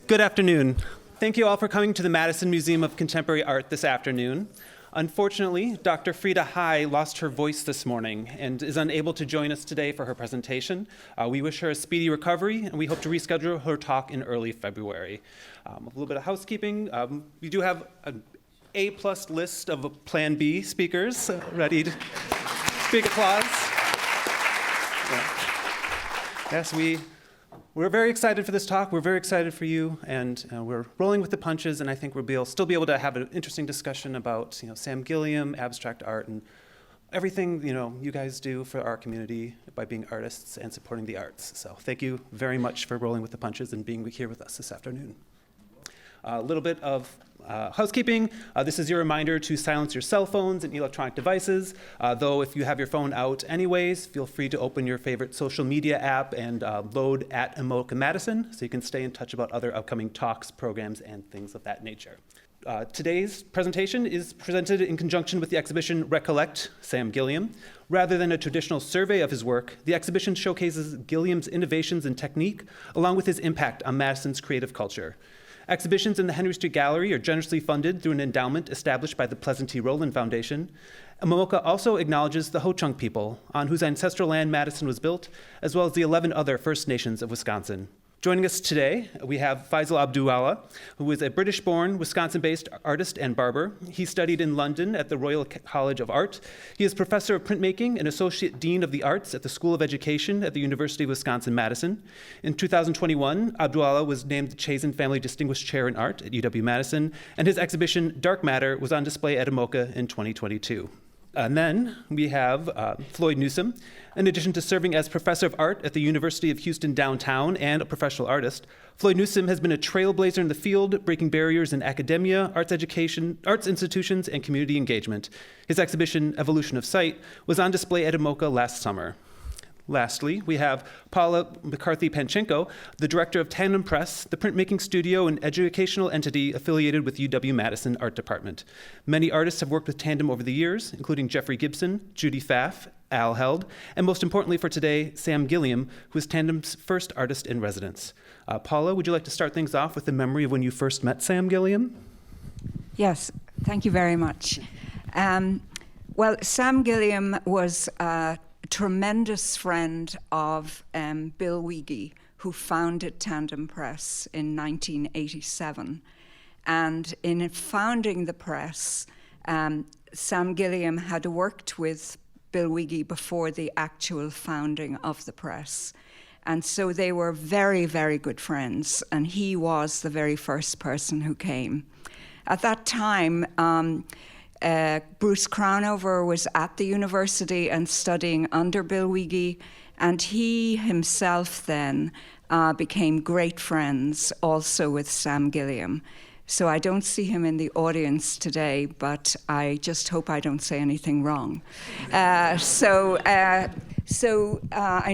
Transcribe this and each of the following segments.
Good afternoon. Thank you all for coming to the Madison Museum of Contemporary Art this afternoon. Unfortunately, Dr. Frida Hai lost her voice this morning and is unable to join us today for her presentation. We wish her a speedy recovery, and we hope to reschedule her talk in early February. A little bit of housekeeping. We do have an A-plus list of Plan B speakers ready to big applause. Yeah. Yes, we're very excited for this talk. We're very excited for you, and we're rolling with the punches, and I think we'll still be able to have an interesting discussion about Sam Gilliam, abstract art, and everything you guys do for our community by being artists and supporting the arts. So thank you very much for rolling with the punches and being here with us this afternoon. A little bit of housekeeping. This is your reminder to silence your cell phones and electronic devices. Though if you have your phone out anyways, feel free to open your favorite social media app and load at MMoCA Madison so you can stay in touch about other upcoming talks, programs, and things of that nature. Today's presentation is presented in conjunction with the exhibition Recollect Sam Gilliam. Rather than a traditional survey of his work, the exhibition showcases Gilliam's innovations and technique along with his impact on Madison's creative culture. Exhibitions in the Henry Street Gallery are generously funded through an endowment established by the Rowland Foundation. MMoCA also acknowledges the Ho-Chunk people, on whose ancestral land Madison was built, as well as the 11 other First Nations of Wisconsin. Joining us today, we have Faisal Abdu'Allah, who is a British-born, Wisconsin-based artist and barber. He studied in London at the Royal College of Art. He is professor of printmaking and associate dean of the arts at the School of Education at the University of Wisconsin-Madison. In 2021, Abdu'Allah was named the Chazen Family Distinguished Chair in Art at UW-Madison, and his exhibition, Dark Matter, was on display at MMoCA in 2022. And then we have Floyd Newsum. In addition to serving as professor of art at the University of Houston downtown and a professional artist, Floyd Newsum has been a trailblazer in the field, breaking barriers in academia, arts education, arts institutions, and community engagement. His exhibition, Evolution of Sight, was on display at MMoCA last summer. Lastly, we have Paula McCarthy Panczenko, the director of Tandem Press, the printmaking studio and educational entity affiliated with UW-Madison Art Department. Many artists have worked with Tandem over the years, including Jeffrey Gibson, Judy Pfaff, Al Held, and most importantly for today, Sam Gilliam, who is Tandem's first artist in residence. Paula, would you like to start things off with the memory of when you first met Sam Gilliam? Yes, thank you very much. Well, Sam Gilliam was tremendous friend of Bill Weege, who founded Tandem Press in 1987. And in founding the press, Sam Gilliam had worked with Bill Weege before the actual founding of the press. And so they were very, very good friends, and he was the very first person who came. At that time, Bruce Crownover was at the university and studying under Bill Weege, and he himself then became great friends also with Sam Gilliam. So I don't see him in the audience today, but I just hope I don't say anything wrong. So I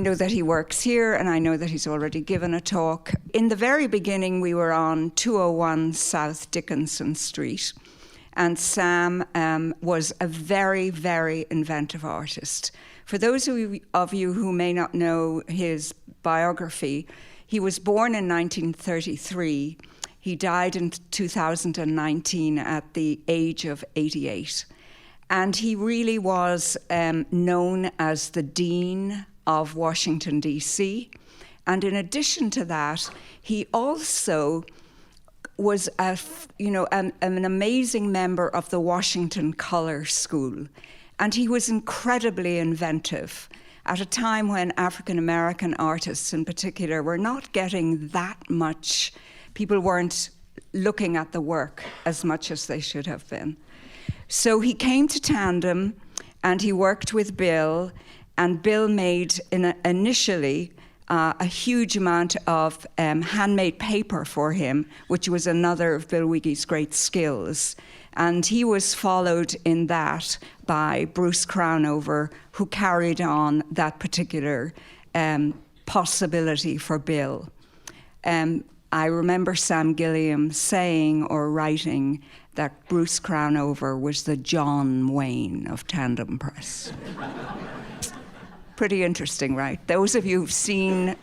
know that he works here, and I know that he's already given a talk. In the very beginning, we were on 201 South Dickinson Street. And Sam was a very, very inventive artist. For those of you who may not know his biography, he was born in 1933. He died in 2019 at the age of 88. And he really was known as the Dean of Washington, D.C. And in addition to that, he also was an amazing member of the Washington Color School. And he was incredibly inventive at a time when African-American artists in particular were not getting that much. People weren't looking at the work as much as they should have been. So he came to Tandem and he worked with Bill, and Bill made initially a huge amount of handmade paper for him, which was another of Bill Weege's great skills. And he was followed in that by Bruce Crownover, who carried on that particular possibility for Bill. I remember Sam Gilliam saying or writing that Bruce Crownover was the John Wayne of Tandem Press. Pretty interesting, right? Those of you who've seen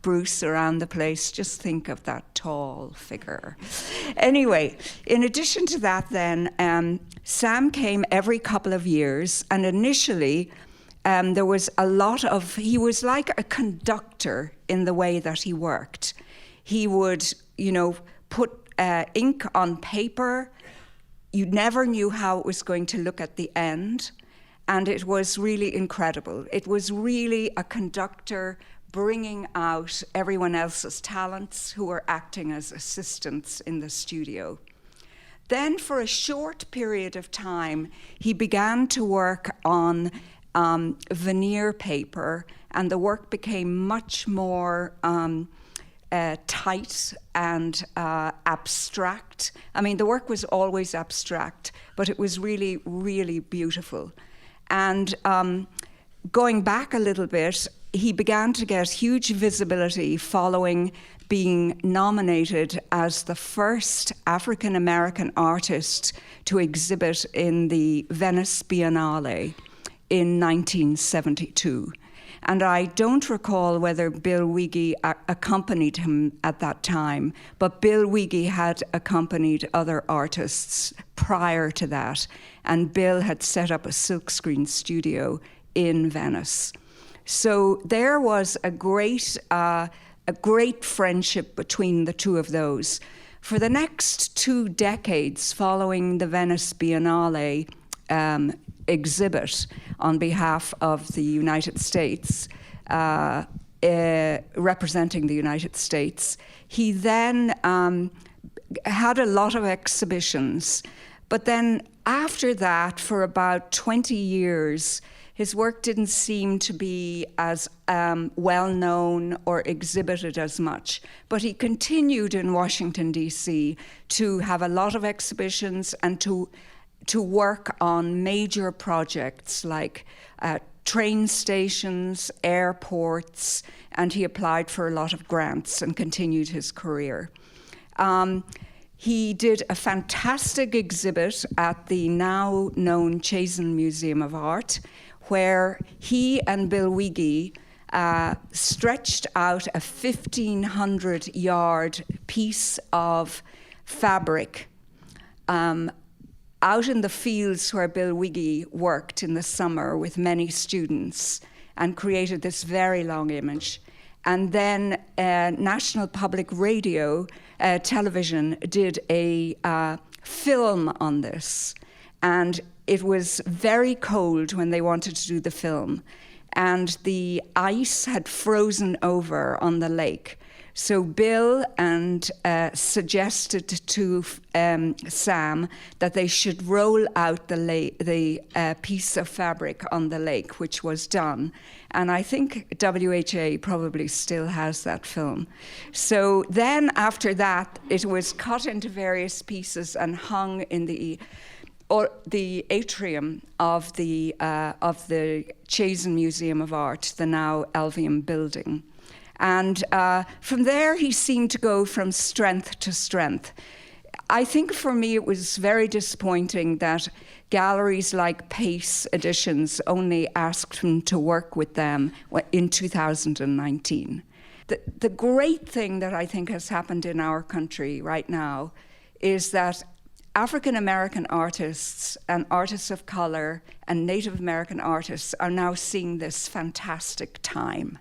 Bruce around the place, just think of that tall figure. Anyway, in addition to that then, Sam came every couple of years, and initially there was he was like a conductor in the way that he worked. He would, put ink on paper. You never knew how it was going to look at the end. And it was really incredible. It was really a conductor bringing out everyone else's talents who were acting as assistants in the studio. Then for a short period of time, he began to work on veneer paper, and the work became much more tight and abstract. I mean, the work was always abstract, but it was really, really beautiful. And going back a little bit, he began to get huge visibility following being nominated as the first African-American artist to exhibit in the Venice Biennale in 1972. And I don't recall whether Bill Weege accompanied him at that time, but Bill Weege had accompanied other artists prior to that, and Bill had set up a silkscreen studio in Venice. So there was a great friendship between the two of those. For the next 2 decades following the Venice Biennale exhibit on behalf of the United States, representing the United States, he then had a lot of exhibitions. But then after that, for about 20 years, his work didn't seem to be as well-known or exhibited as much. But he continued in Washington, D.C. to have a lot of exhibitions and to work on major projects like train stations, airports, and he applied for a lot of grants and continued his career. He did a fantastic exhibit at the now known Chazen Museum of Art, where he and Bill Weege stretched out a 1,500-yard piece of fabric out in the fields where Bill Weege worked in the summer with many students and created this very long image. And then National Public Radio Television did a film on this. And it was very cold when they wanted to do the film. And the ice had frozen over on the lake. So Bill suggested to Sam that they should roll out the piece of fabric on the lake, which was done. And I think WHA probably still has that film. So then after that, it was cut into various pieces and hung in the atrium of the Chazen Museum of Art, the now Alveum building. And from there, he seemed to go from strength to strength. I think for me, it was very disappointing that galleries like Pace Editions only asked him to work with them in 2019. The great thing that I think has happened in our country right now is that African American artists and artists of color and Native American artists are now seeing this fantastic time.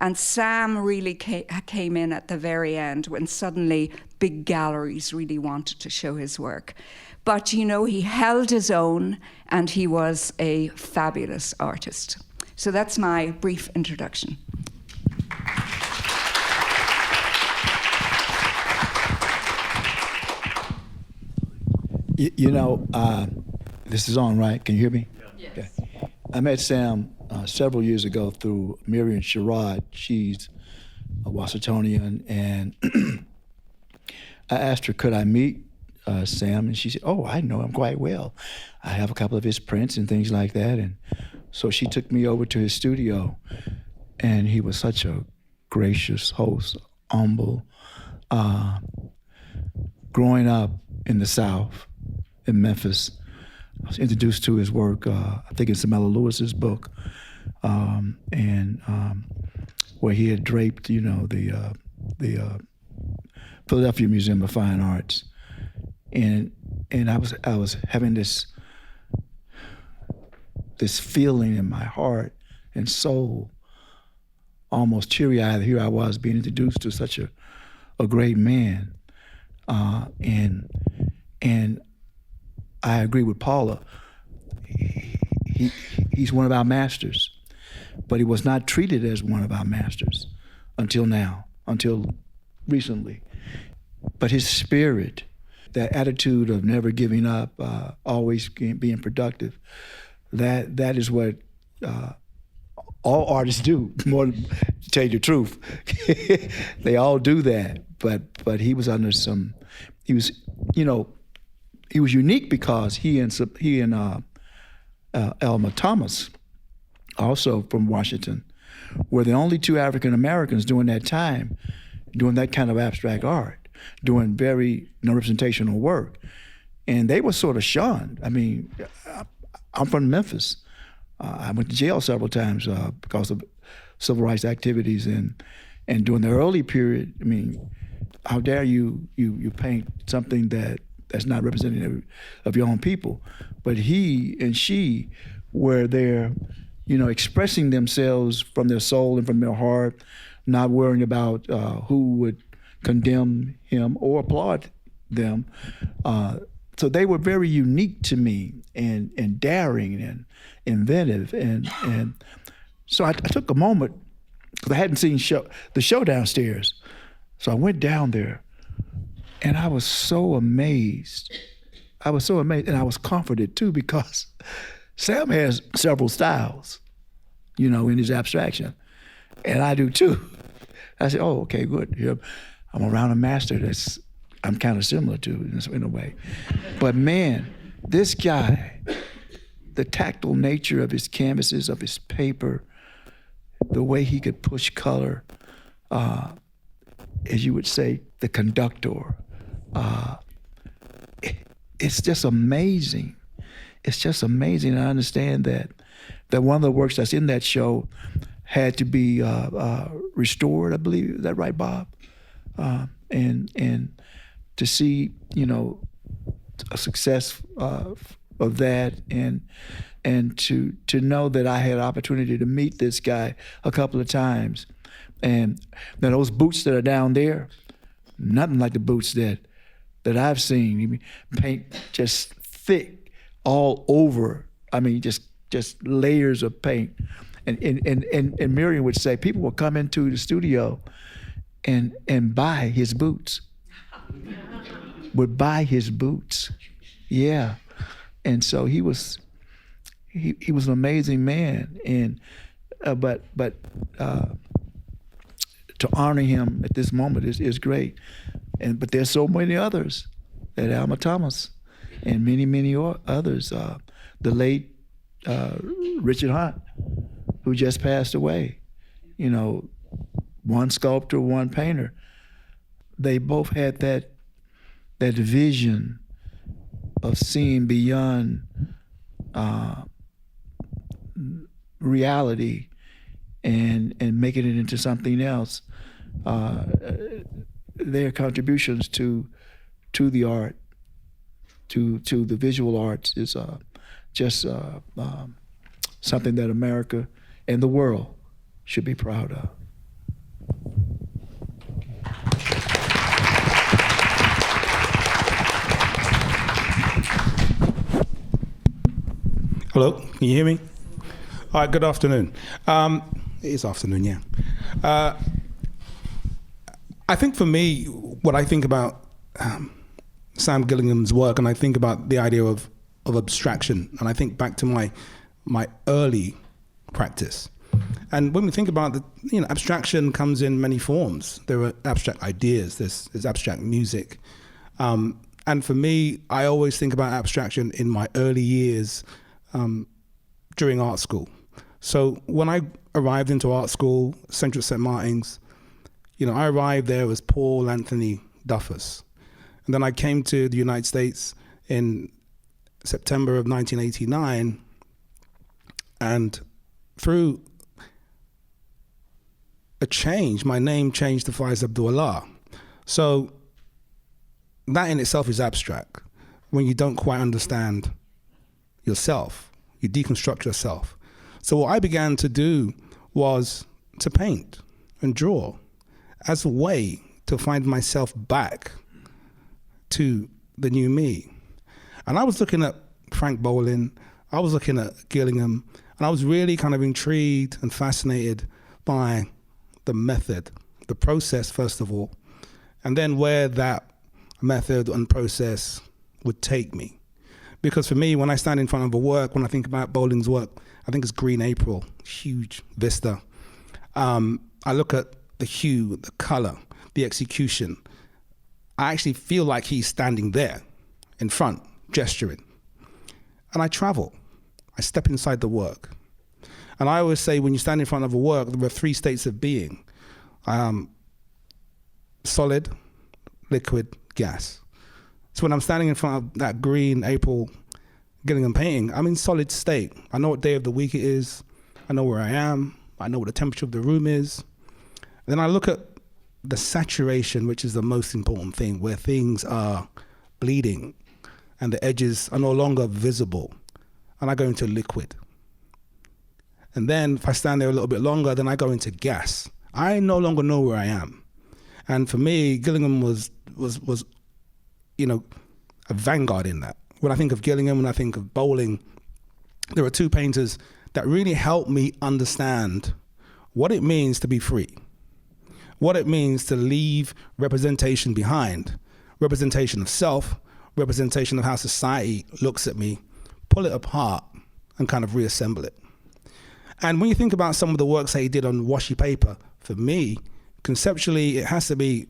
And Sam really came in at the very end when suddenly big galleries really wanted to show his work. But, he held his own, and he was a fabulous artist. So that's my brief introduction. This is on, right? Can you hear me? Yes. Okay. I met Sam several years ago through Miriam Sherrod. She's a Washingtonian, and I asked her, could I meet Sam? And she said, oh, I know him quite well. I have a couple of his prints and things like that. And so she took me over to his studio, and he was such a gracious host, humble. Growing up in the South, in Memphis, I was introduced to his work, I think it's Samela Lewis's book, where he had draped, the Philadelphia Museum of Fine Arts, and I was having this feeling in my heart and soul, almost teary-eyed. Here I was being introduced to such a great man, and I agree with Paula. He's one of our masters, but he was not treated as one of our masters until now, until recently. But his spirit, that attitude of never giving up, always being productive, that is what all artists do. More to tell you the truth, they all do that. But he was under some. He was unique because he and Elmer Thomas, also from Washington, were the only two African Americans during that time doing that kind of abstract art, doing very representational work. And they were sort of shunned. I mean, I'm from Memphis. I went to jail several times because of civil rights activities. And during the early period, I mean, how dare you paint something that's not representative of your own people? But he and she were there, expressing themselves from their soul and from their heart, not worrying about who would condemn him or applaud them. So they were very unique to me and daring and inventive. And so I took a moment, because I hadn't seen the show downstairs. So I went down there, and I was so amazed. And I was comforted too, because Sam has several styles, in his abstraction, and I do too. I said, oh, okay, good. I'm around a master I'm kind of similar to in a way. But man, this guy, the tactile nature of his canvases, of his paper, the way he could push color, as you would say, the conductor, it's just amazing. It's just amazing. I understand that one of the works that's in that show had to be restored, I believe. Is that right, Bob? And to see, a success of that, and to know that I had an opportunity to meet this guy a couple of times, and now those boots that are down there, nothing like the boots that I've seen. You paint just thick all over. I mean, just layers of paint. And Miriam would say people would come into the studio and buy his boots. Would buy his boots. Yeah. And so he was an amazing man. And but to honor him at this moment is great. But there's so many others, that Elmer Thomas and many others. The late Richard Hunt, who just passed away. One sculptor, one painter. They both had that vision of seeing beyond reality and making it into something else. Their contributions to the art, to the visual arts, is just something that America and the world should be proud of. Hello, can you hear me? All right, good afternoon. It is afternoon, yeah. I think for me, what I think about Sam Gilliam's work, and I think about the idea of abstraction, and I think back to my early practice. And when we think about abstraction comes in many forms. There are abstract ideas, there's abstract music. And for me, I always think about abstraction in my early years during art school. So when I arrived into art school, Central St. Martin's, I arrived there as Paul Anthony Duffus. And then I came to the United States in September of 1989, and through a change, my name changed to Faisal Abdu'Allah. So that in itself is abstract. When you don't quite understand yourself, you deconstruct yourself. So what I began to do was to paint and draw as a way to find myself back to the new me. And I was looking at Frank Bolin, I was looking at Gilliam, and I was really kind of intrigued and fascinated by the method, the process first of all, and then where that method and process would take me. Because for me, when I stand in front of a work, when I think about Bolin's work, I think it's Green April, huge vista. I look at the hue, the color, the execution. I actually feel like he's standing there in front, gesturing. And I travel. I step inside the work. And I always say when you stand in front of a work, there are three states of being. Solid, liquid, gas. So when I'm standing in front of that Green April Gilliam painting, I'm in solid state. I know what day of the week it is. I know where I am. I know what the temperature of the room is. And then I look at the saturation, which is the most important thing, where things are bleeding and the edges are no longer visible. And I go into liquid. And then if I stand there a little bit longer, then I go into gas. I no longer know where I am. And for me, Gilliam was a vanguard in that. When I think of Gilliam, when I think of Bolin, there are two painters that really helped me understand what it means to be free, what it means to leave representation behind, representation of self, representation of how society looks at me, pull it apart and kind of reassemble it. And when you think about some of the works that he did on washi paper, for me, conceptually, it has to be,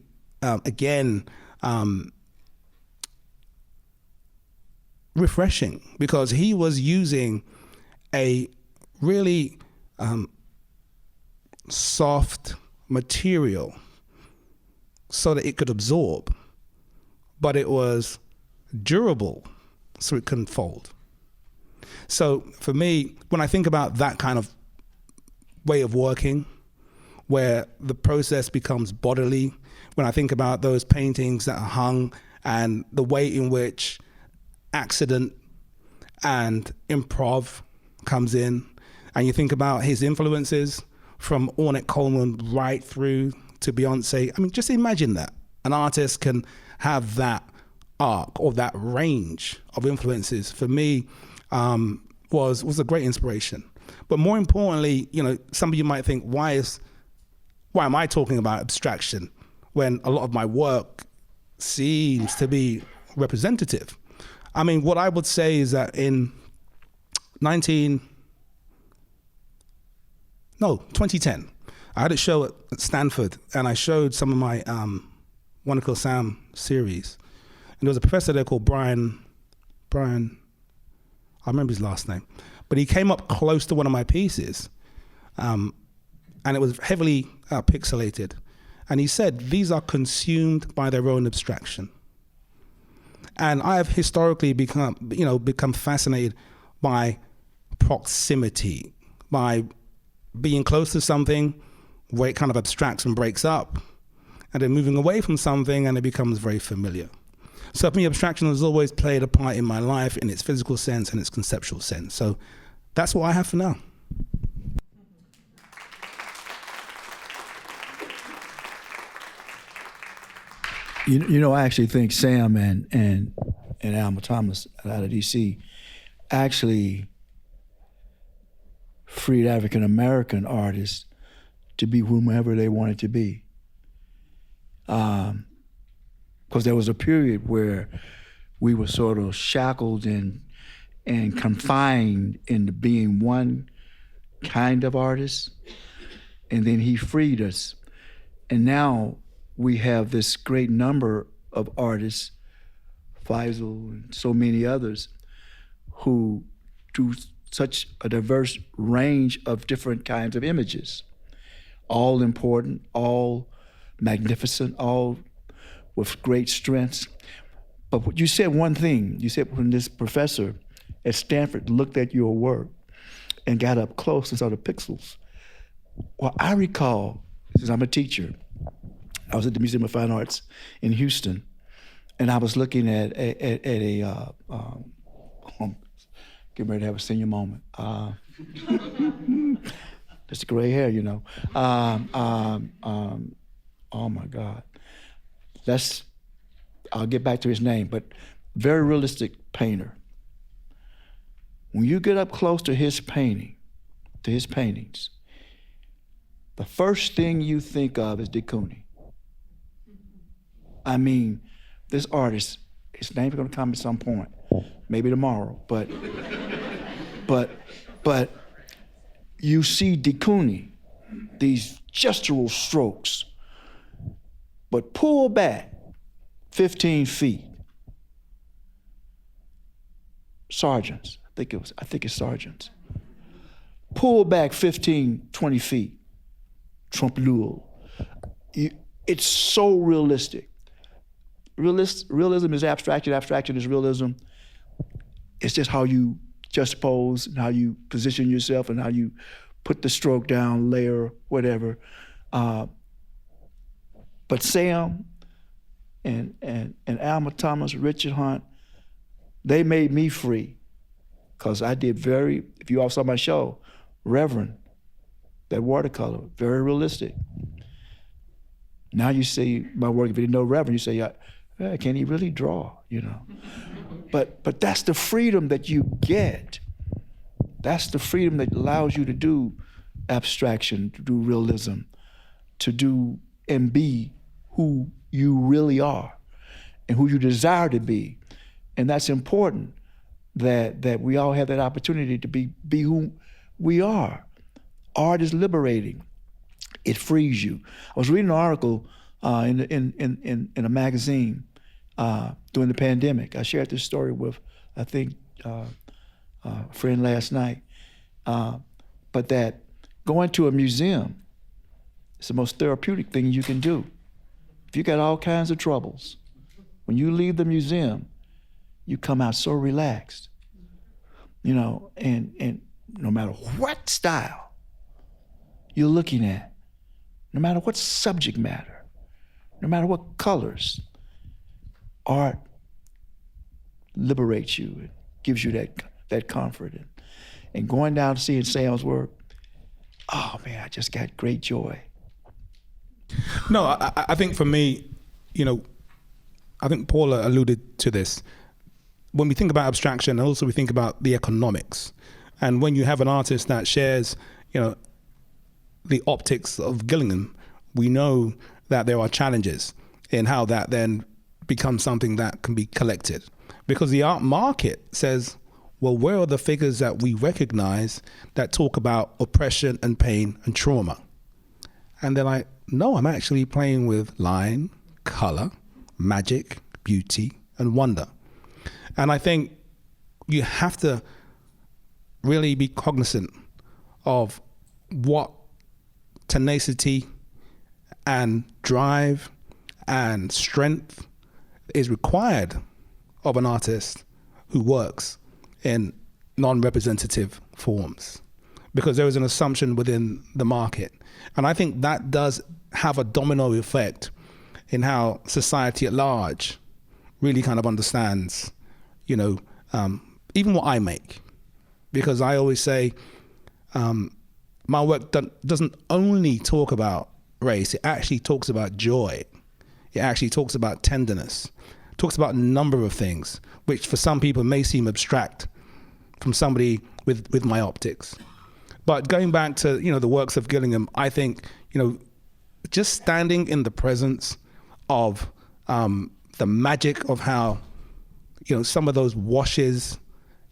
refreshing, because he was using a really soft material so that it could absorb, but it was durable so it couldn't fold. So for me, when I think about that kind of way of working, where the process becomes bodily, when I think about those paintings that are hung and the way in which accident and improv comes in, and you think about his influences from Ornette Coleman right through to Beyonce. I mean, just imagine that. An artist can have that arc or that range of influences. For me, was a great inspiration. But more importantly, some of you might think, why am I talking about abstraction when a lot of my work seems to be representative? I mean, what I would say is that in 2010, I had a show at Stanford, and I showed some of my Wonderful Sam series. And there was a professor there called Brian, I remember his last name, but he came up close to one of my pieces, and it was heavily pixelated. And he said, these are consumed by their own abstraction. And I have historically become fascinated by proximity, by being close to something where it kind of abstracts and breaks up, and then moving away from something and it becomes very familiar. So for me, abstraction has always played a part in my life in its physical sense and its conceptual sense. So that's what I have for now. I actually think Sam and Alma Thomas out of DC actually freed African American artists to be whomever they wanted to be. Because there was a period where we were sort of shackled and confined into being one kind of artist, and then he freed us. And now we have this great number of artists, Faisal and so many others, who do such a diverse range of different kinds of images, all important, all magnificent, all with great strengths. But you said one thing. You said when this professor at Stanford looked at your work, and got up close and saw the pixels. Well, I recall, since I'm a teacher, I was at the Museum of Fine Arts in Houston, and I was looking at a getting ready to have a senior moment. Just the gray hair, you know. Oh my God. I'll get back to his name, but very realistic painter. When you get up close to his paintings, the first thing you think of is de Kooning. I mean, this artist, his name's gonna come at some point, maybe tomorrow, but you see de Kooning, these gestural strokes, but pull back 15 feet. Sergeants, I think it's sergeants. Pull back 15, 20 feet. Trompe-l'oeil. It's so realistic. Realism is abstraction. Abstraction is realism. It's just how you juxtapose and how you position yourself and how you put the stroke down, layer, whatever. But Sam and Alma Thomas, Richard Hunt, they made me free, because I did if you all saw my show, Reverend, that watercolor, very realistic. Now you see my work, if you didn't know Reverend, you say, can he really draw, you know? But that's the freedom that you get. That's the freedom that allows you to do abstraction, to do realism, to do and be who you really are and who you desire to be. And that's important, that we all have that opportunity to be who we are. Art is liberating. It frees you. I was reading an article in a magazine during the pandemic. I shared this story with, I think, a friend last night. But that going to a museum is the most therapeutic thing you can do. If you got all kinds of troubles, when you leave the museum, you come out so relaxed, you know, and no matter what style you're looking at, no matter what subject matter, no matter what colors, art liberates you. It gives you that comfort. And going down to seeing Sam's work, oh man, I just got great joy. No, I think for me, you know, I think Paula alluded to this. When we think about abstraction, also we think about the economics. And when you have an artist that shares, you know, the optics of Gilliam, we know that there are challenges in how that then becomes something that can be collected. Because the art market says, well, where are the figures that we recognize that talk about oppression and pain and trauma? And they're like, no, I'm actually playing with line, color, magic, beauty, and wonder. And I think you have to really be cognizant of what tenacity and drive and strength is required of an artist who works in non-representative forms, because there is an assumption within the market. And I think that does have a domino effect in how society at large really kind of understands, you know, even what I make. Because I always say, my work doesn't only talk about race, it actually talks about joy. It actually talks about tenderness, talks about a number of things, which for some people may seem abstract from somebody with my optics. But going back to, you know, the works of Gilliam, I think, you know, just standing in the presence of the magic of how, you know, some of those washes,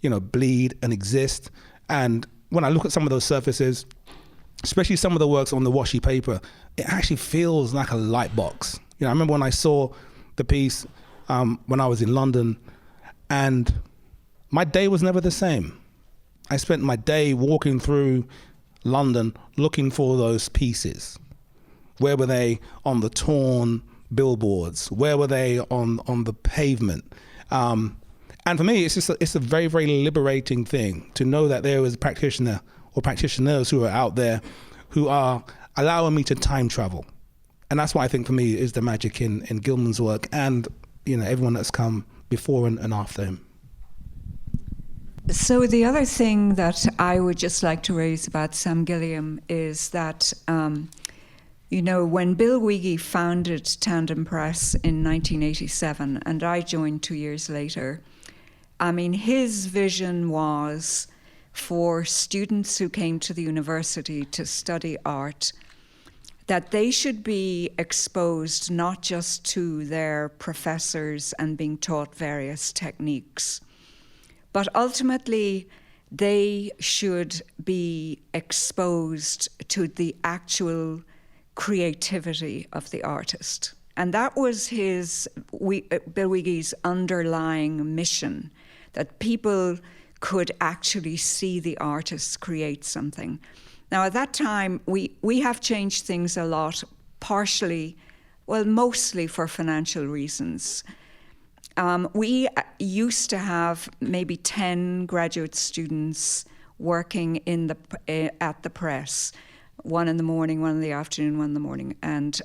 you know, bleed and exist. And when I look at some of those surfaces, especially some of the works on the washy paper, it actually feels like a light box. You know, I remember when I saw the piece when I was in London, and my day was never the same. I spent my day walking through London looking for those pieces. Where were they on the torn billboards? Where were they on the pavement? And for me, it's a very, very liberating thing to know that there was a practitioner or practitioners who are out there who are allowing me to time travel. And that's what I think for me is the magic in Gilman's work and, everyone that's come before and after him. So the other thing that I would just like to raise about Sam Gilliam is that, when Bill Weege founded Tandem Press in 1987, and I joined 2 years later, his vision was for students who came to the university to study art, that they should be exposed not just to their professors and being taught various techniques, but ultimately they should be exposed to the actual creativity of the artist. And that was Bill Weege's underlying mission, that people could actually see the artist create something. Now, at that time, we have changed things a lot, mostly for financial reasons. We used to have maybe 10 graduate students working at the press, one in the morning, one in the afternoon, one in the morning, and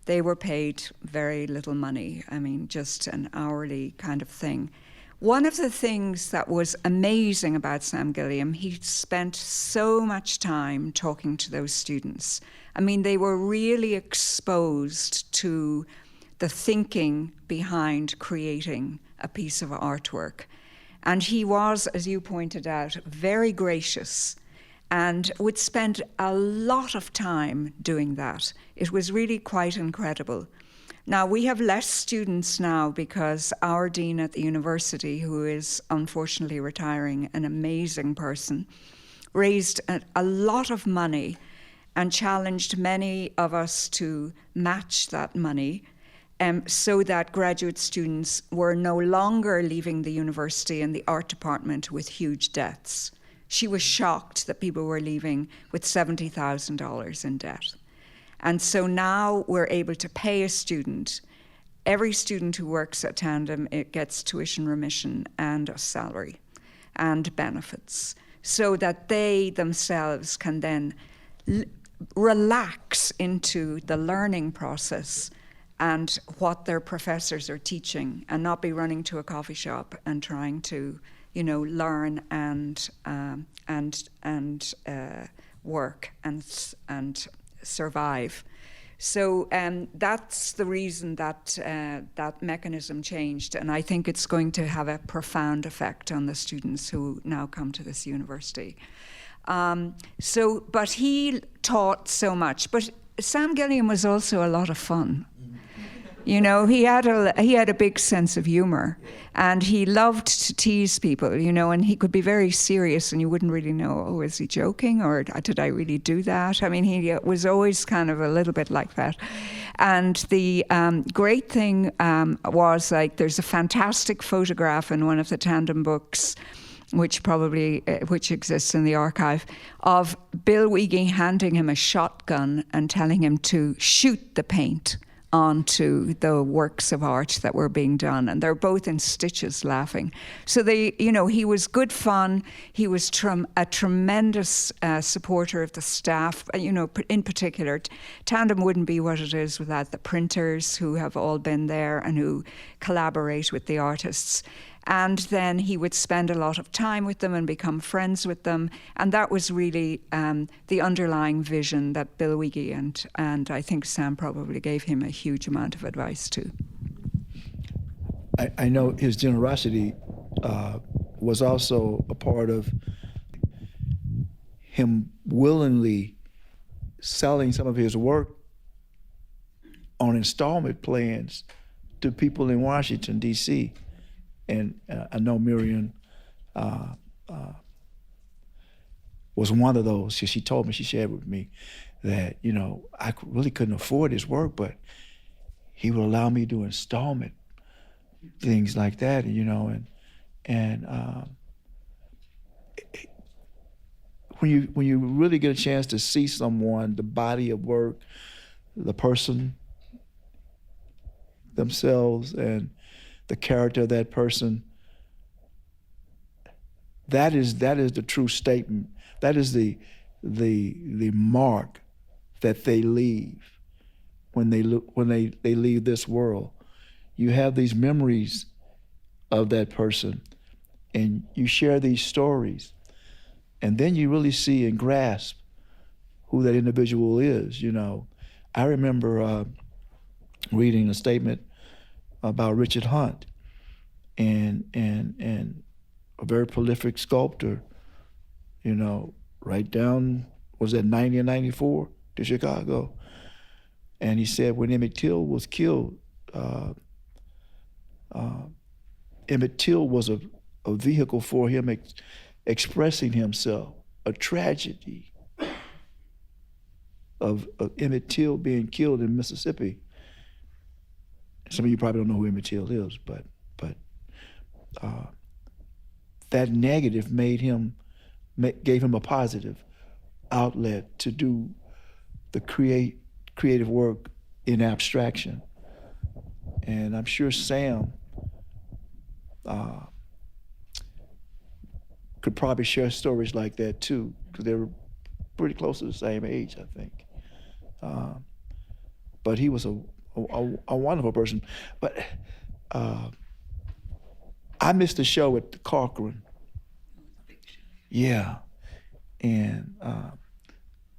they were paid very little money. Just an hourly kind of thing. One of the things that was amazing about Sam Gilliam, he spent so much time talking to those students. They were really exposed to the thinking behind creating a piece of artwork. And he was, as you pointed out, very gracious and would spend a lot of time doing that. It was really quite incredible. Now, we have less students now because our dean at the university, who is unfortunately retiring, an amazing person, raised a lot of money and challenged many of us to match that money, so that graduate students were no longer leaving the university and the art department with huge debts. She was shocked that people were leaving with $70,000 in debt. And so now we're able to pay a student. Every student who works at Tandem, it gets tuition remission and a salary and benefits, so that they themselves can then relax into the learning process and what their professors are teaching, and not be running to a coffee shop and trying to, learn and work and survive. So that's the reason that that mechanism changed, and I think it's going to have a profound effect on the students who now come to this university. But he taught so much. But Sam Gilliam was also a lot of fun. He had a big sense of humor, and he loved to tease people, and he could be very serious, and you wouldn't really know, is he joking, or did I really do that? He was always kind of a little bit like that. And the great thing was, there's a fantastic photograph in one of the Tandem books, which exists in the archive, of Bill Weege handing him a shotgun and telling him to shoot the paint onto the works of art that were being done, and they're both in stitches laughing. So he was good fun. He was a tremendous supporter of the staff. In particular, Tandem wouldn't be what it is without the printers who have all been there and who collaborate with the artists. And then he would spend a lot of time with them and become friends with them. And that was really the underlying vision that Bill Weege and I think Sam probably gave him a huge amount of advice to. I know his generosity was also a part of him willingly selling some of his work on installment plans to people in Washington, D.C., and I know Miriam was one of those. She told me, she shared with me that, I really couldn't afford his work, but he would allow me to do installment things like that, when you really get a chance to see someone, the body of work, the person themselves, and the character of that person, that is the true statement. That is the mark that they leave when they leave this world. You have these memories of that person, and you share these stories, and then you really see and grasp who that individual is. You know, I remember reading a statement about Richard Hunt, and a very prolific sculptor. You know, right down, was that 90 or 94 to Chicago, and he said when Emmett Till was killed, Emmett Till was a vehicle for him expressing himself, a tragedy of Emmett Till being killed in Mississippi. Some of you probably don't know who Emmett Till is, but that negative gave him a positive outlet to do the creative work in abstraction. And I'm sure Sam could probably share stories like that too, because they were pretty close to the same age, I think. But he was a wonderful person. But I missed the show at the Corcoran. Yeah, and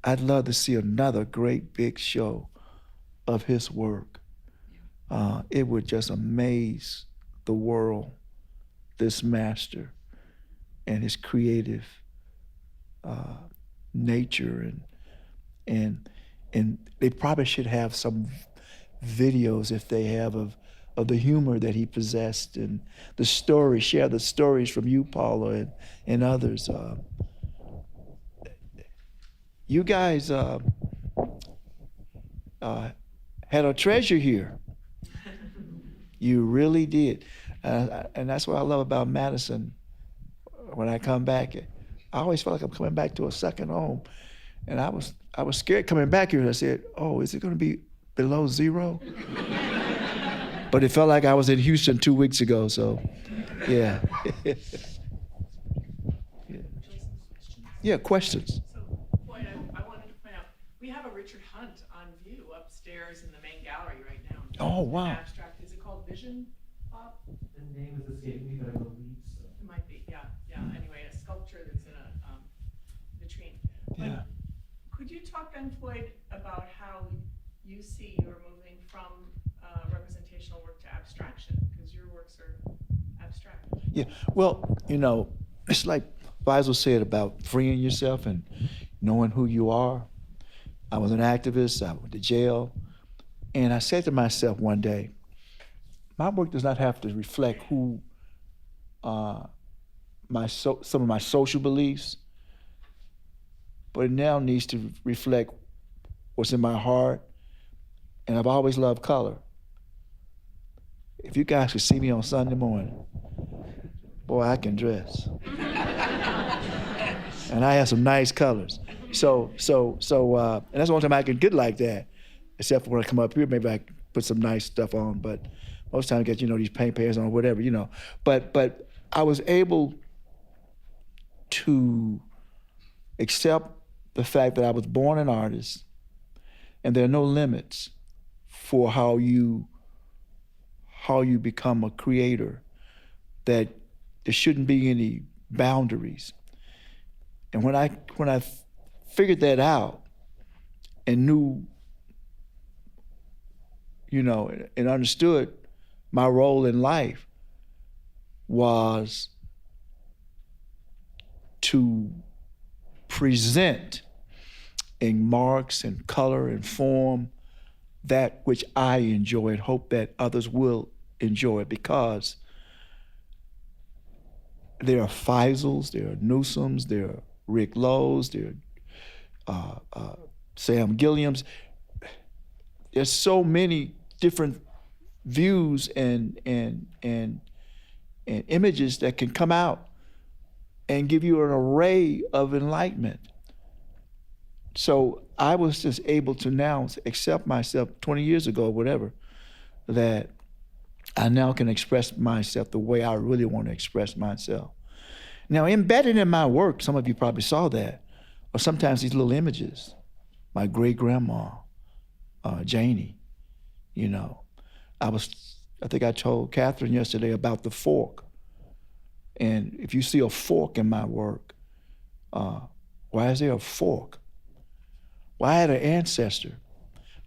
I'd love to see another great big show of his work. It would just amaze the world, this master and his creative nature, and they probably should have some videos, if they have, of the humor that he possessed, and the stories, share the stories from you, Paula, and others. You guys had a treasure here. You really did. And that's what I love about Madison. When I come back, I always feel like I'm coming back to a second home. And I was scared coming back here. And I said, oh, is it going to be below zero? But it felt like I was in Houston 2 weeks ago, so yeah. Yeah, questions. So, Floyd, I wanted to point out, we have a Richard Hunt on view upstairs in the main gallery right now. Oh, wow. Abstract. Is it called Vision, Bob? The name is escaping me, but I believe so. It might be, yeah. Anyway, a sculpture that's in a vitrine. Yeah. Could you talk then, Floyd, about how you see you're moving from representational work to abstraction? Because your works are abstract. Yeah, well, you know, it's like Faisal said about freeing yourself and knowing who you are. I was an activist, I went to jail, and I said to myself one day, my work does not have to reflect who some of my social beliefs, but it now needs to reflect what's in my heart, and I've always loved color. If you guys could see me on Sunday morning, boy, I can dress. And I have some nice colors. So, and that's the only time I can get like that, except for when I come up here, maybe I can put some nice stuff on, but most times I get, these paint pairs on or whatever, But I was able to accept the fact that I was born an artist, and there are no limits for how you become a creator, that there shouldn't be any boundaries. And when I figured that out and knew, and understood my role in life was to present in marks and color and form that which I enjoy and hope that others will enjoy it, because there are Faisals, there are Newsums, there are Rick Lowe's, there are Sam Gilliams. There's so many different views and images that can come out and give you an array of enlightenment. So I was just able to now accept myself 20 years ago, whatever, that I now can express myself the way I really want to express myself. Now, embedded in my work, some of you probably saw that, are sometimes these little images. My great-grandma, Janie, you know. I think I told Catherine yesterday about the fork. And if you see a fork in my work, why is there a fork? Well, I had an ancestor.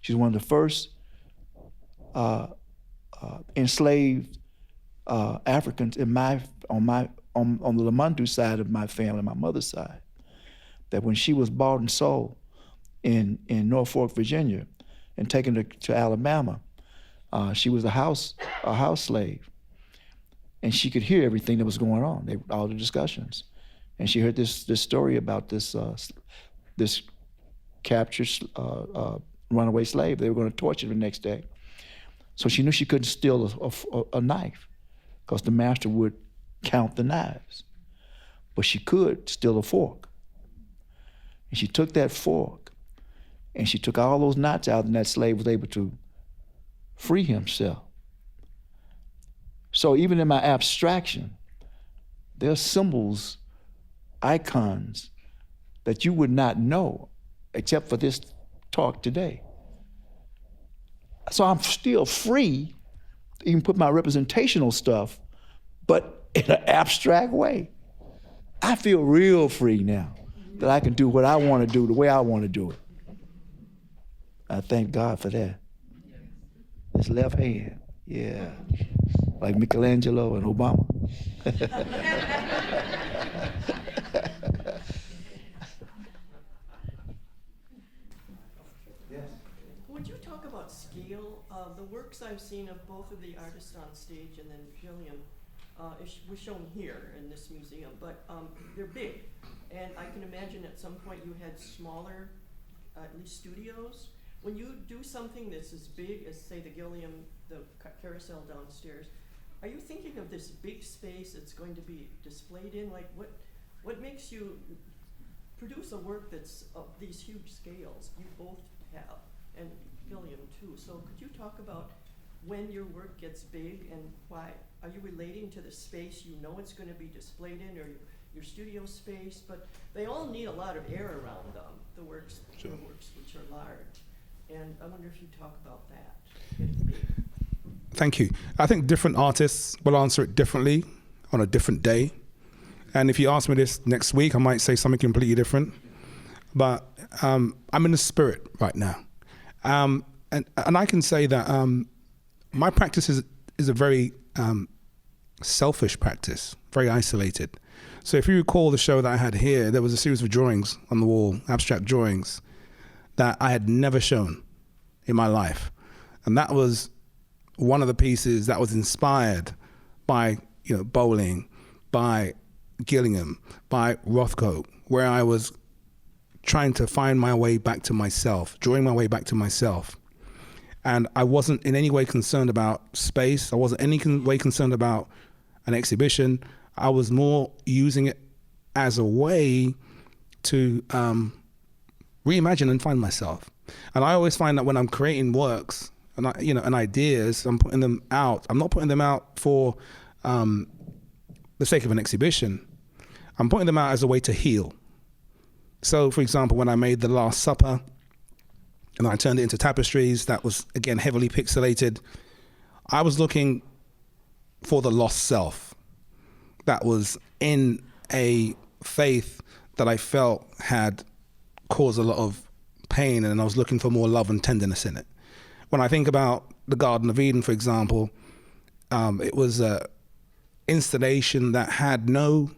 She's one of the first enslaved Africans on the Lamandu side of my family, my mother's side. That when she was bought and sold in Norfolk, Virginia, and taken to Alabama, she was a house slave, and she could hear everything that was going on, all the discussions, and she heard this story about this captured runaway slave. They were going to torture the next day, so she knew she couldn't steal a knife, because the master would count the knives, but she could steal a fork. And she took that fork, and she took all those knots out, and that slave was able to free himself. So even in my abstraction, there are symbols, icons that you would not know except for this talk today. So I'm still free to even put my representational stuff, but in an abstract way. I feel real free now that I can do what I want to do the way I want to do it. I thank God for that. This left hand, yeah, like Michelangelo and Obama. Would you talk about scale? The works I've seen of both of the artists on stage and then Gilliam was shown here in this museum, but they're big. And I can imagine at some point you had smaller, at least studios. When you do something that's as big as, say, the Gilliam, the carousel downstairs, are you thinking of this big space that's going to be displayed in? Like, what makes you produce a work that's of these huge scales? You both have, and Gilliam too. So could you talk about when your work gets big and why? Are you relating to the space you know it's going to be displayed in, or your studio space? But they all need a lot of air around them, the works, sure. The works which are large. And I wonder if you talk about that. Thank you. I think different artists will answer it differently on a different day. And if you ask me this next week, I might say something completely different. But I'm in the spirit right now. And I can say that my practice is a very selfish practice, very isolated. So if you recall the show that I had here, there was a series of drawings on the wall, abstract drawings, that I had never shown in my life. And that was one of the pieces that was inspired by, Bowling, by Gilliam, by Rothko, where I was trying to find my way back to myself, drawing my way back to myself. And I wasn't in any way concerned about space. I wasn't in any way concerned about an exhibition. I was more using it as a way to reimagine and find myself. And I always find that when I'm creating works and ideas, I'm putting them out. I'm not putting them out for the sake of an exhibition. I'm putting them out as a way to heal. So, for example, when I made The Last Supper and I turned it into tapestries, that was, again, heavily pixelated. I was looking for the lost self that was in a faith that I felt had caused a lot of pain, and I was looking for more love and tenderness in it. When I think about the Garden of Eden, for example, it was an installation that had no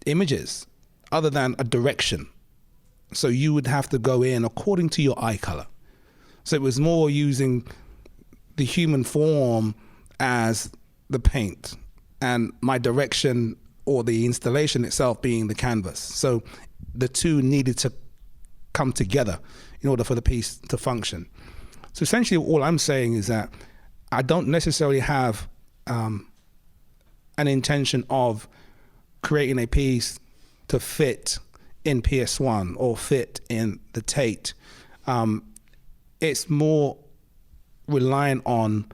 images other than a direction. So you would have to go in according to your eye color. So it was more using the human form as the paint and my direction or the installation itself being the canvas. So the two needed to come together in order for the piece to function. So essentially all I'm saying is that I don't necessarily have an intention of creating a piece to fit in PS1 or fit in the Tate. It's more reliant on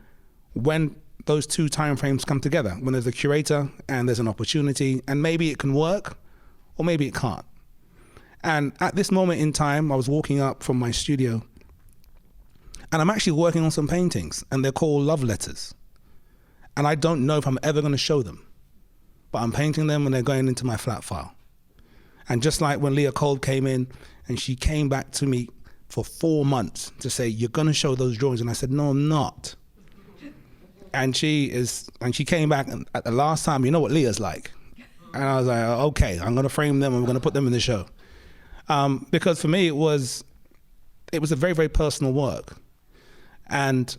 when those two time frames come together, when there's a curator and there's an opportunity, and maybe it can work or maybe it can't. And at this moment in time, I was walking up from my studio and I'm actually working on some paintings, and they're called love letters. And I don't know if I'm ever going to show them, but I'm painting them and they're going into my flat file. And just like when Leah Cole came in and she came back to me for 4 months to say, you're going to show those drawings. And I said, no, I'm not. And she came back, and at the last time, you know what Leah's like. And I was like, okay, I'm going to frame them and we're going to put them in the show. Because for me, it was a very, very personal work. And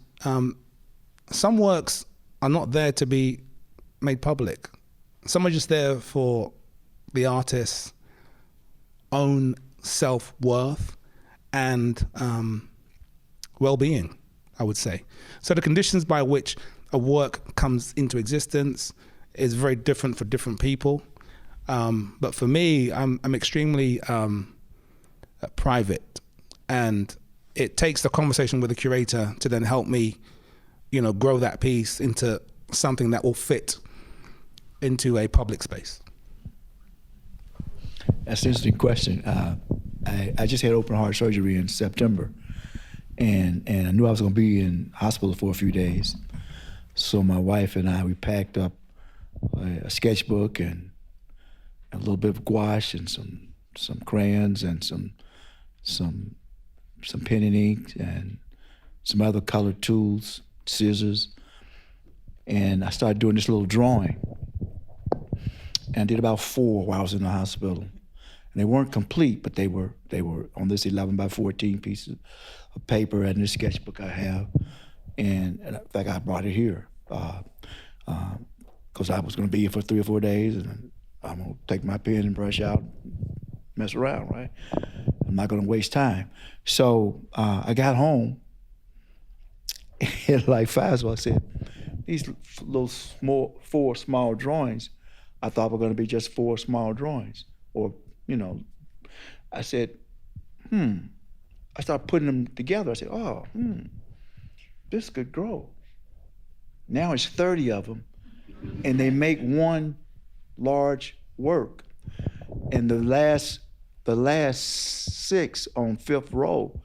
some works are not there to be made public. Some are just there for the artist's own self-worth and well-being, I would say. So the conditions by which a work comes into existence is very different for different people. But for me, I'm extremely private, and it takes the conversation with the curator to then help me, grow that piece into something that will fit into a public space. That's an interesting question. I just had open heart surgery in September, and I knew I was going to be in hospital for a few days. So my wife and I, we packed up a sketchbook and a little bit of gouache and some crayons and some pen and ink and some other colored tools, scissors, and I started doing this little drawing. And I did about 4 while I was in the hospital. And they weren't complete, but they were on this 11 by 14 piece of paper and this sketchbook I have. And in fact, I brought it here because I was going to be here for 3 or 4 days, and I'm going to take my pen and brush out, mess around, right? I'm not going to waste time. So I got home, and like Faisal, I said, these little 4 small drawings, I thought were going to be just 4 small drawings. Or, I said, I started putting them together. I said, this could grow. Now it's 30 of them, and they make one large work. And the last 6 on 5th row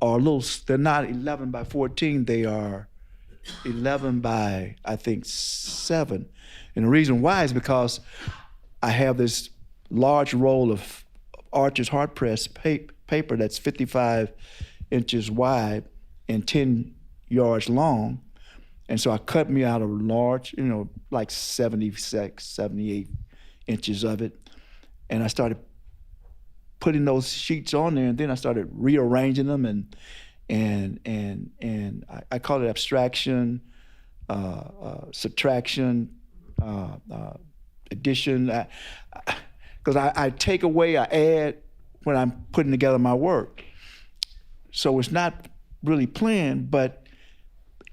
are they're not 11 by 14, they are 11 by, I think, 7. And the reason why is because I have this large roll of Archer's hard press paper that's 55 inches wide and 10 yards long. And so I cut me out a large, like 76, 78 inches of it. And I started putting those sheets on there, and then I started rearranging them, and I call it abstraction, subtraction, addition, because I take away, I add when I'm putting together my work. So it's not really planned, but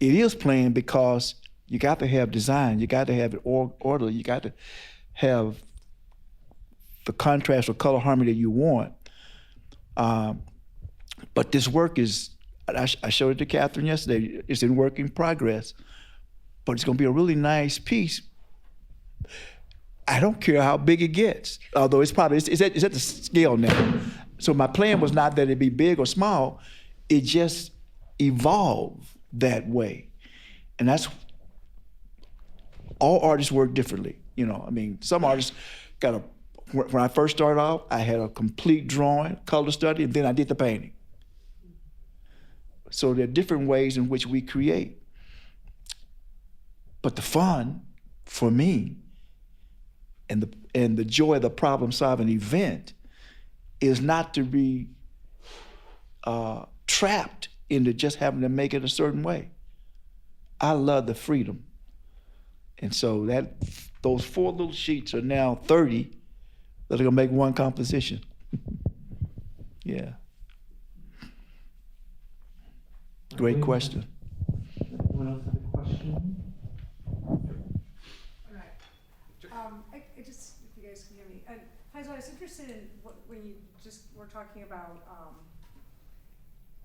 it is planned because you got to have design, you got to have it orderly, you got to have the contrast or color harmony that you want. But this work is, I showed it to Catherine yesterday, it's in work in progress, but it's gonna be a really nice piece. I don't care how big it gets, although it's at the scale now. So my plan was not that it'd be big or small, it just evolved that way. And that's, all artists work differently. Some artists when I first started off, I had a complete drawing, color study, and then I did the painting. So there are different ways in which we create. But the fun, for me, and the joy of the problem-solving event is not to be trapped into just having to make it a certain way. I love the freedom. And so those 4 little sheets are now 30 that are gonna make one composition. Yeah. Great question. Anyone else have a question? All right. I just, if you guys can hear me. Faisal, I was interested in when you just were talking about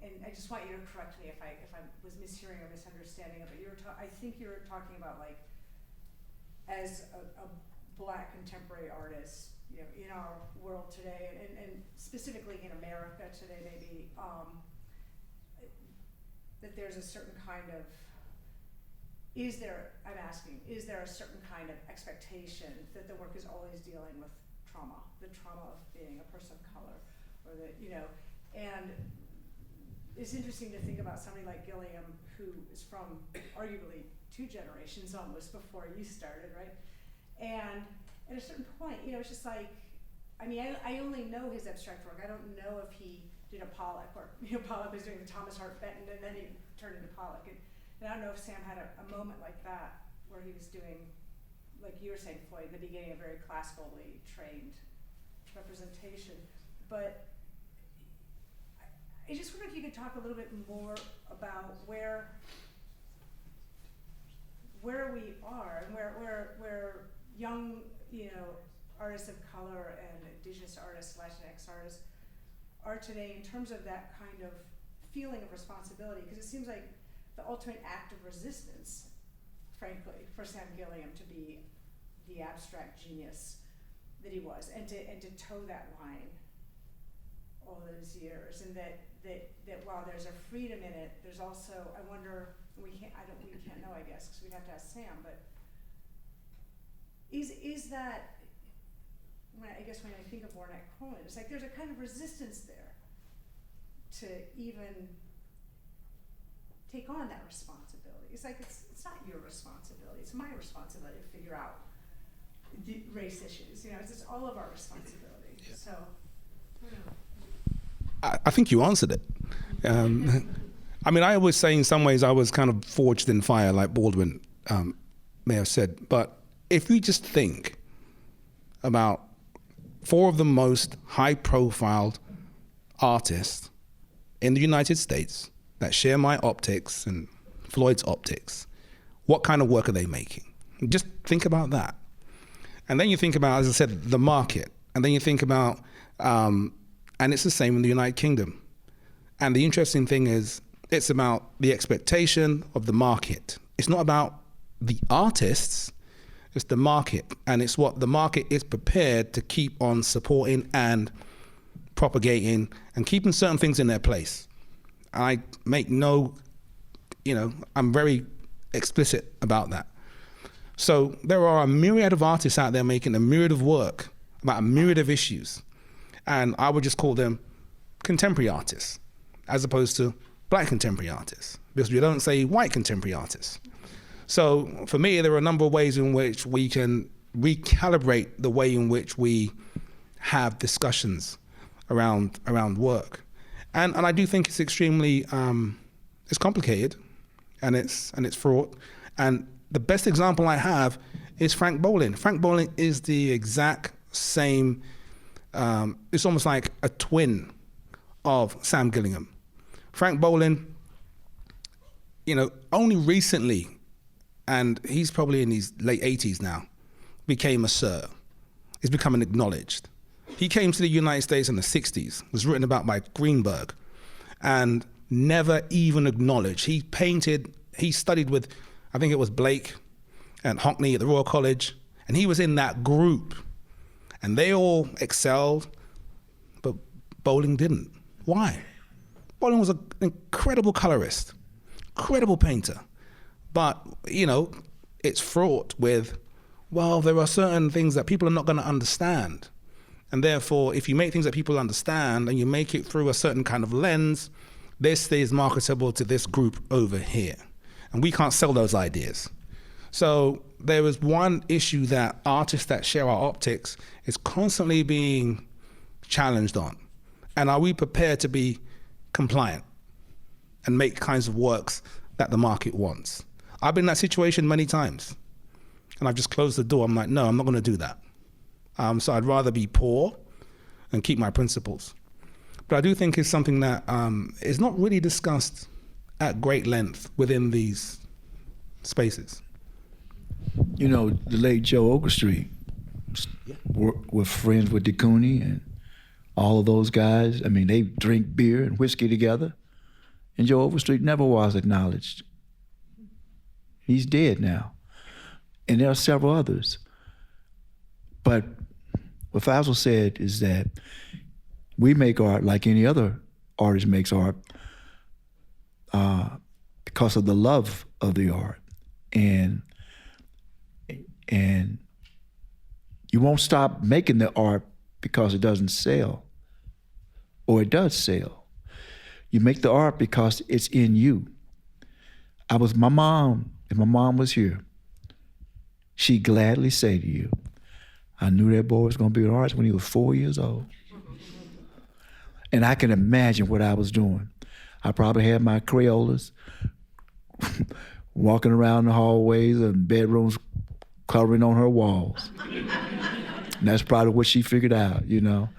and I just want you to correct me if I was mishearing or misunderstanding it, but I think you were talking about like, as a Black contemporary artist, you know, in our world today, and specifically in America today, maybe, that there's a certain kind of, is there a certain kind of expectation that the work is always dealing with trauma, the trauma of being a person of color, or that, you know, and it's interesting to think about somebody like Gilliam, who is from arguably 2 generations almost before you started, right? And at a certain point, you know, it's just like, I mean, I only know his abstract work. I don't know if he did a Pollock, or, you know, Pollock was doing the Thomas Hart Benton, and then he turned into Pollock. And I don't know if Sam had a moment like that, where he was doing, like you were saying, Floyd, in the beginning, a very classically trained representation. But I just wonder if you could talk a little bit more about where we are, and where young, you know, artists of color and Indigenous artists, Latinx artists are today in terms of that kind of feeling of responsibility, because it seems like the ultimate act of resistance, frankly, for Sam Gilliam to be the abstract genius that he was, and to toe that line all those years, and that while there's a freedom in it, there's also, I wonder, we can't know, I guess, because we'd have to ask Sam, but is that, when I think of Warnock Cohen, it's like there's a kind of resistance there to even take on that responsibility. It's like it's not your responsibility, it's my responsibility to figure out the race issues. You know, it's all of our responsibility. Yeah. So, I don't know. I think you answered it. I mean, I always say in some ways I was kind of forged in fire, like Baldwin may have said. But if we just think about 4 of the most high-profile artists in the United States that share my optics and Floyd's optics, what kind of work are they making? Just think about that. And then you think about, as I said, the market. And then you think about, and it's the same in the United Kingdom. And the interesting thing is, it's about the expectation of the market. It's not about the artists, it's the market. And it's what the market is prepared to keep on supporting and propagating and keeping certain things in their place. I make no, I'm very explicit about that. So there are a myriad of artists out there making a myriad of work about a myriad of issues. And I would just call them contemporary artists, as opposed to Black contemporary artists, because we don't say white contemporary artists. So for me, there are a number of ways in which we can recalibrate the way in which we have discussions around work. And I do think it's extremely, it's complicated and it's fraught. And the best example I have is Frank Bolin. Frank Bolin is the exact same, it's almost like a twin of Sam Gilliam. Frank Bolin, only recently, and he's probably in his late 80s now, became a sir. He's becoming acknowledged. He came to the United States in the 60s, was written about by Greenberg, and never even acknowledged. He studied with, I think it was Blake and Hockney at the Royal College, and he was in that group. And they all excelled, but Bolin didn't. Why? Bolin was an incredible colorist, incredible painter. But, it's fraught with, well, there are certain things that people are not going to understand. And therefore, if you make things that people understand and you make it through a certain kind of lens, this is marketable to this group over here. And we can't sell those ideas. So there is one issue that artists that share our optics is constantly being challenged on. And are we prepared to be compliant and make kinds of works that the market wants? I've been in that situation many times. And I've just closed the door. I'm like, no, I'm not going to do that. So I'd rather be poor and keep my principles. But I do think it's something that is not really discussed at great length within these spaces. The late Joe Oglestreet were friends with de Kooning and all of those guys. I mean, they drink beer and whiskey together. And Joe Overstreet never was acknowledged. He's dead now. And there are several others. But what Faisal said is that we make art like any other artist makes art because of the love of the art. And you won't stop making the art because it doesn't sell, or it does sell. You make the art because it's in you. My mom, if my mom was here, she'd gladly say to you, I knew that boy was gonna be an artist when he was 4 years old. And I can imagine what I was doing. I probably had my Crayolas, walking around the hallways and bedrooms, coloring on her walls. And that's probably what she figured out, you know.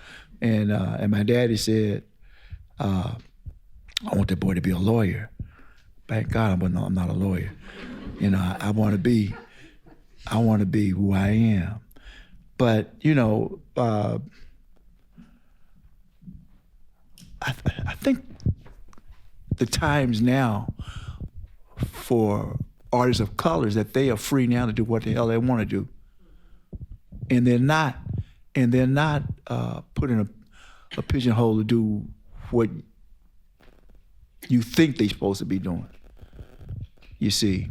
And my daddy said, I want that boy to be a lawyer. Thank God I'm not a lawyer. You know, I want to be who I am. But, you know, I think the times now for artists of color is that they are free now to do what the hell they want to do. And they're not put in a pigeonhole to do what you think they're supposed to be doing. You see.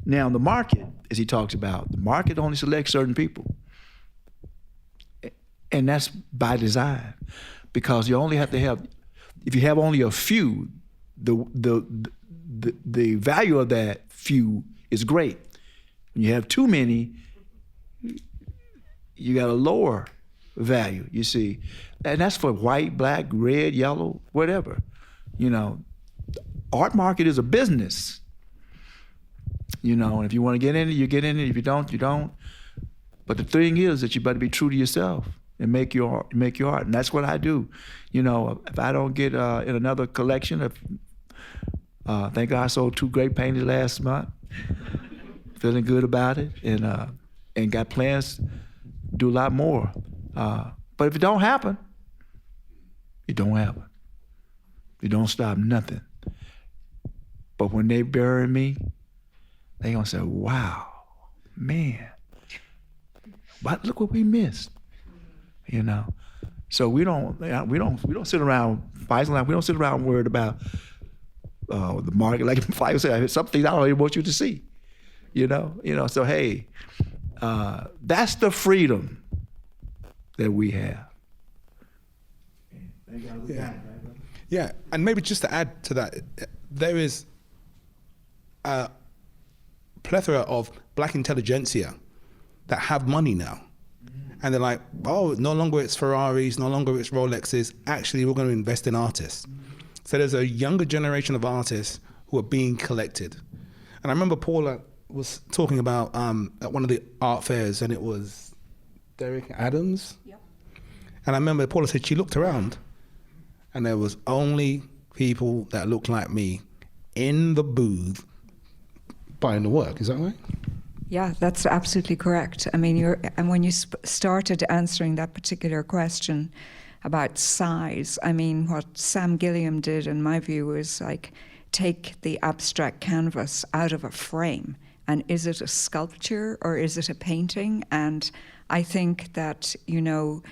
Now the market, as he talks about, the market only selects certain people. And that's by design. Because you only have to have, if you have only a few, the value of that few is great. When you have too many, you got a lower value, you see. And that's for white, black, red, yellow, whatever. You know, the art market is a business. You know, and if you want to get in it, you get in it. If you don't, you don't. But the thing is that you better be true to yourself and make your art. And that's what I do. You know, if I don't get in another collection, thank God I sold 2 great paintings last month. Feeling good about it, and got plans to do a lot more. But if it don't happen, it don't happen. It don't stop nothing. But when they bury me, they gonna say, wow, man, but look what we missed, you know? So we don't sit around, Faisal and I, we don't sit around worried about the market. Like Faisal said, some things I don't even want you to see, you know? So hey, that's the freedom that we have. Yeah, and maybe just to add to that, there is a plethora of black intelligentsia that have money now. And they're like, oh, no longer it's Ferraris, no longer it's Rolexes, actually we're going to invest in artists. So there's a younger generation of artists who are being collected. And I remember Paula was talking about at one of the art fairs, and it was Derek Adams. Yep. And I remember Paula said she looked around and there was only people that looked like me in the booth buying the work. Is that right? Yeah, that's absolutely correct. I mean, and when you started answering that particular question about size, I mean, what Sam Gilliam did, in my view, was like take the abstract canvas out of a frame, and is it a sculpture or is it a painting? And I think that, you know,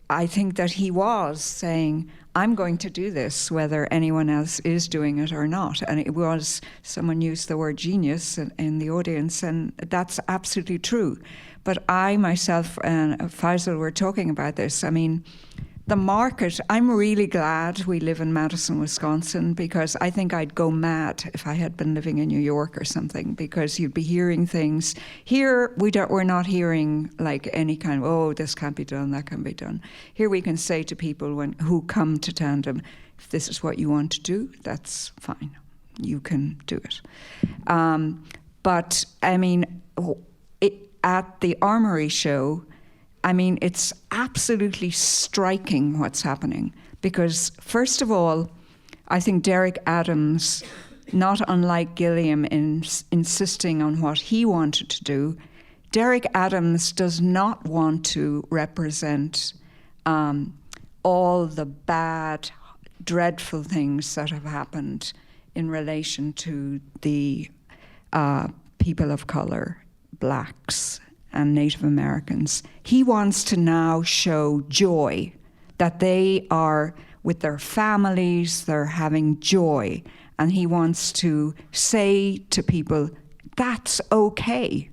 I think that he was saying, I'm going to do this whether anyone else is doing it or not. And it was, someone used the word genius in the audience, and that's absolutely true. But I myself and Faisal were talking about this. I mean, the market, I'm really glad we live in Madison, Wisconsin, because I think I'd go mad if I had been living in New York or something, because you'd be hearing things. Here, we're not hearing like any kind of, oh, this can't be done, that can be done. Here we can say to people who come to Tandem, if this is what you want to do, that's fine. You can do it. But, I mean, at the Armory show, I mean, it's absolutely striking what's happening, because first of all, I think Derek Adams, not unlike Gilliam in insisting on what he wanted to do, Derek Adams does not want to represent all the bad, dreadful things that have happened in relation to the people of color, blacks and Native Americans. He wants to now show joy, that they are with their families, they're having joy. And he wants to say to people, that's okay.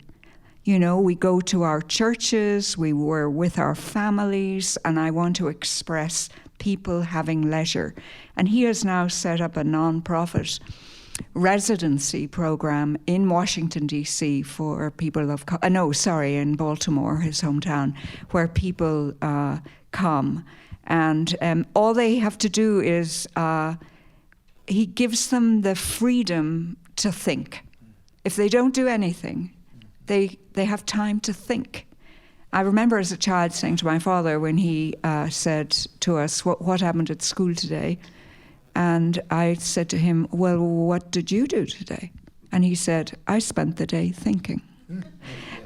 You know, we go to our churches, we were with our families, and I want to express people having leisure. And he has now set up a nonprofit residency program in Washington, D.C. for people of, in Baltimore, his hometown, where people come. And all they have to do is, he gives them the freedom to think. If they don't do anything, they have time to think. I remember as a child saying to my father when he said to us, what happened at school today? And I said to him, well, what did you do today? And he said, I spent the day thinking.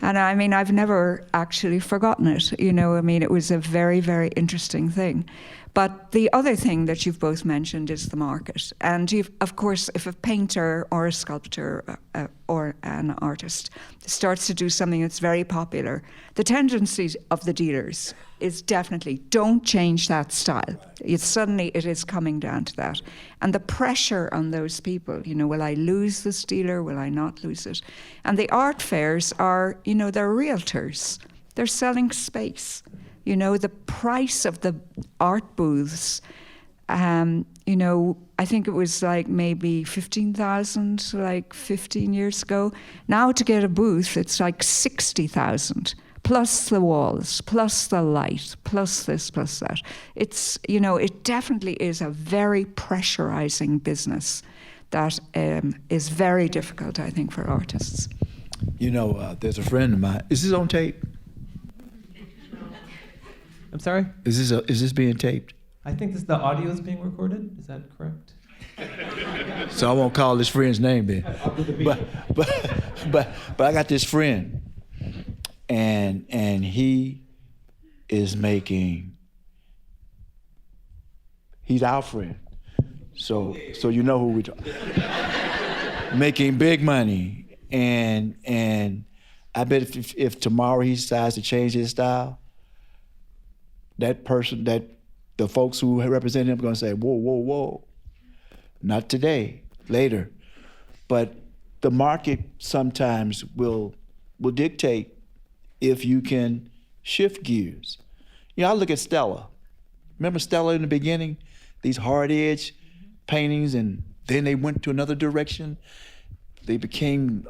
And I mean, I've never actually forgotten it. You know, I mean, it was a very, very interesting thing. But the other thing that you've both mentioned is the market. And of course, if a painter or a sculptor or an artist starts to do something that's very popular, the tendency of the dealers is definitely don't change that style. Suddenly it is coming down to that. And the pressure on those people, you know, will I lose this dealer? Will I not lose it? And the art fairs are, you know, they're realtors. They're selling space. You know, the price of the art booths, you know, I think it was like maybe 15,000 like 15 years ago. Now to get a booth, it's like 60,000, plus the walls, plus the light, plus this, plus that. It's, you know, it definitely is a very pressurizing business that is very difficult, I think, for artists. You know, there's a friend of mine. Is this on tape? I'm sorry? Is this being taped? I think the audio is being recorded. Is that correct? So I won't call this friend's name then. But I got this friend, and he is making. He's our friend, so you know who we're talking. Making big money, and I bet if tomorrow he decides to change his style, that person, the folks who represent him are going to say, whoa, not today, later. But the market sometimes will dictate if you can shift gears. You know, I look at Stella. Remember Stella in the beginning? These hard edge paintings, and then they went to another direction. They became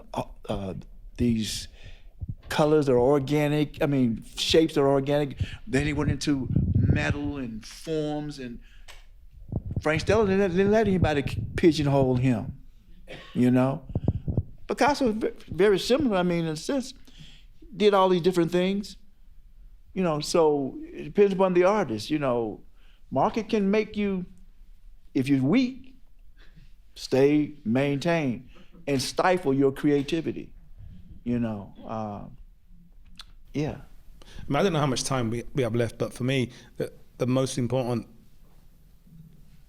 these colors are organic, shapes are organic. Then he went into metal and forms, and Frank Stella didn't let anybody pigeonhole him, you know? Picasso was very similar, in a sense, did all these different things, you know, so it depends upon the artist, you know. Market can make you, if you're weak, maintain, and stifle your creativity. You know, yeah. I don't know how much time we have left, but for me, the most important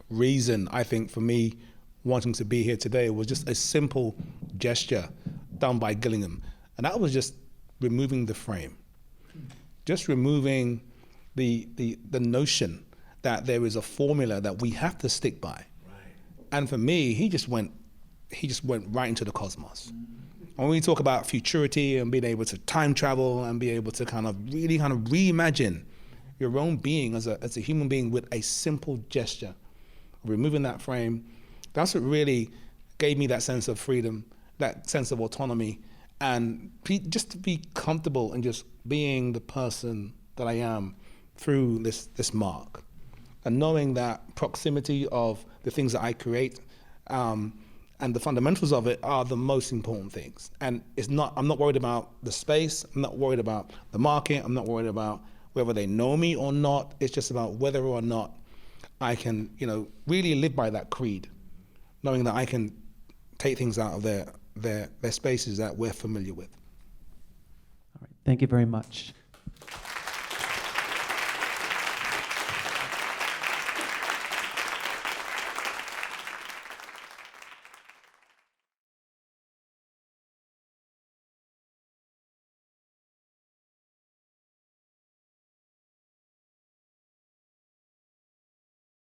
reason, I think, for me wanting to be here today was just a simple gesture done by Gilliam. And that was just removing the frame. Just removing the notion that there is a formula that we have to stick by. Right. And for me, he just went right into the cosmos. When we talk about futurity and being able to time travel and be able to really reimagine your own being as a human being with a simple gesture, removing that frame, that's what really gave me that sense of freedom, that sense of autonomy, and just to be comfortable and just being the person that I am through this mark. And knowing that proximity of the things that I create, and the fundamentals of it are the most important things. And I'm not worried about the space, I'm not worried about the market, I'm not worried about whether they know me or not. It's just about whether or not I can, you know, really live by that creed, knowing that I can take things out of their spaces that we're familiar with. All right, thank you very much.